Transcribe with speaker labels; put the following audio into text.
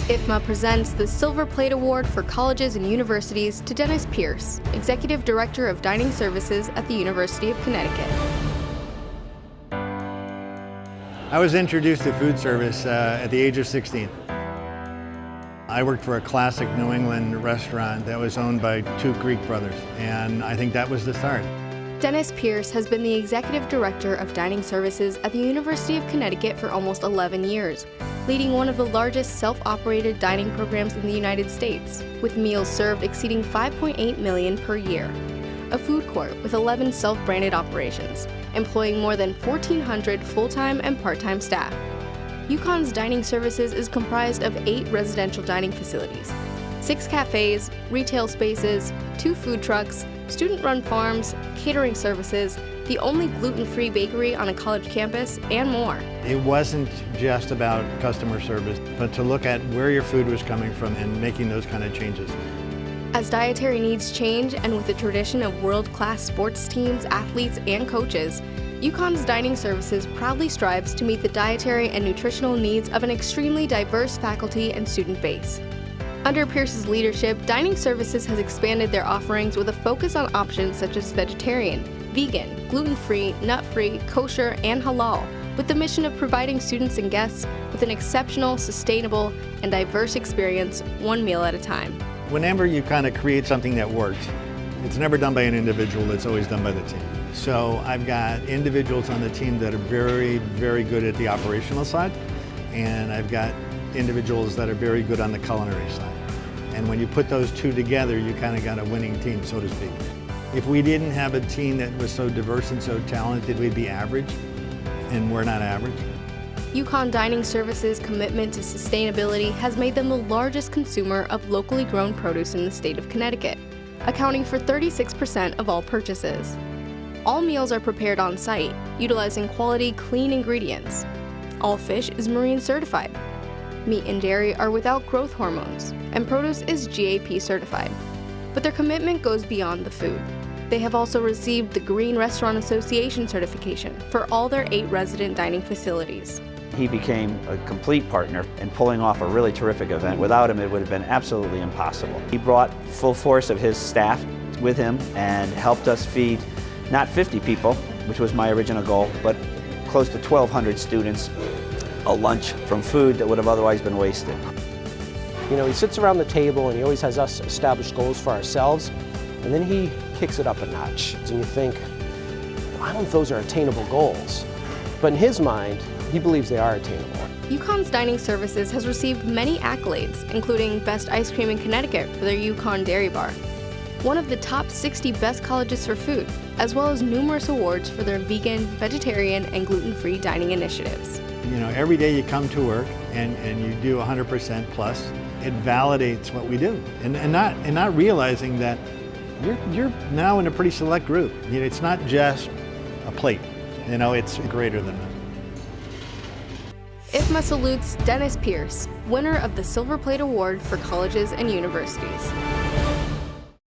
Speaker 1: IFMA presents the Silver Plate Award for colleges and universities to Dennis Pierce, Executive Director of Dining Services at the University of Connecticut.
Speaker 2: I was introduced to food service at the age of 16. I worked for a classic New England restaurant that was owned by two Greek brothers, and I think that was the start.
Speaker 1: Dennis Pierce has been the Executive Director of Dining Services at the University of Connecticut for almost 11 years, leading one of the largest self-operated dining programs in the United States, with meals served exceeding 5.8 million per year. A food court with 11 self-branded operations, employing more than 1,400 full-time and part-time staff. UConn's Dining Services is comprised of 8 residential dining facilities, 6 cafes, retail spaces, 2 food trucks, student-run farms, catering services, the only gluten-free bakery on a college campus, and more.
Speaker 2: It wasn't just about customer service, but to look at where your food was coming from and making those kind of changes.
Speaker 1: As dietary needs change, and with a tradition of world-class sports teams, athletes, and coaches, UConn's Dining Services proudly strives to meet the dietary and nutritional needs of an extremely diverse faculty and student base. Under Pierce's leadership, Dining Services has expanded their offerings with a focus on options such as vegetarian, vegan, gluten-free, nut-free, kosher, and halal, with the mission of providing students and guests with an exceptional, sustainable, and diverse experience, one meal at a time.
Speaker 2: Whenever you kind of create something that works, it's never done by an individual, it's always done by the team. So I've got individuals on the team that are very, very good at the operational side, and I've got individuals that are very good on the culinary side. And when you put those two together, you kind of got a winning team, so to speak. If we didn't have a team that was so diverse and so talented, we'd be average, and we're not average.
Speaker 1: UConn Dining Services' commitment to sustainability has made them the largest consumer of locally grown produce in the state of Connecticut, accounting for 36% of all purchases. All meals are prepared on site, utilizing quality, clean ingredients. All fish is marine certified. Meat and dairy are without growth hormones, and produce is GAP certified. But their commitment goes beyond the food. They have also received the Green Restaurant Association certification for all their 8 resident dining facilities.
Speaker 3: He became a complete partner in pulling off a really terrific event. Without him, it would have been absolutely impossible. He brought full force of his staff with him and helped us feed not 50 people, which was my original goal, but close to 1,200 students a lunch from food that would have otherwise been wasted.
Speaker 4: You know, he sits around the table and he always has us establish goals for ourselves, and then he kicks it up a notch. And you think, I don't know if those are attainable goals. But in his mind, he believes they are attainable.
Speaker 1: UConn's Dining Services has received many accolades, including Best Ice Cream in Connecticut for their UConn Dairy Bar, one of the top 60 best colleges for food, as well as numerous awards for their vegan, vegetarian, and gluten-free dining initiatives.
Speaker 2: You know, every day you come to work and you do 100% plus, it validates what we do. And not realizing that you're now in a pretty select group. You know, it's not just a plate, you know, it's greater than that.
Speaker 1: IFMA salutes Dennis Pierce, winner of the Silver Plate Award for colleges and universities.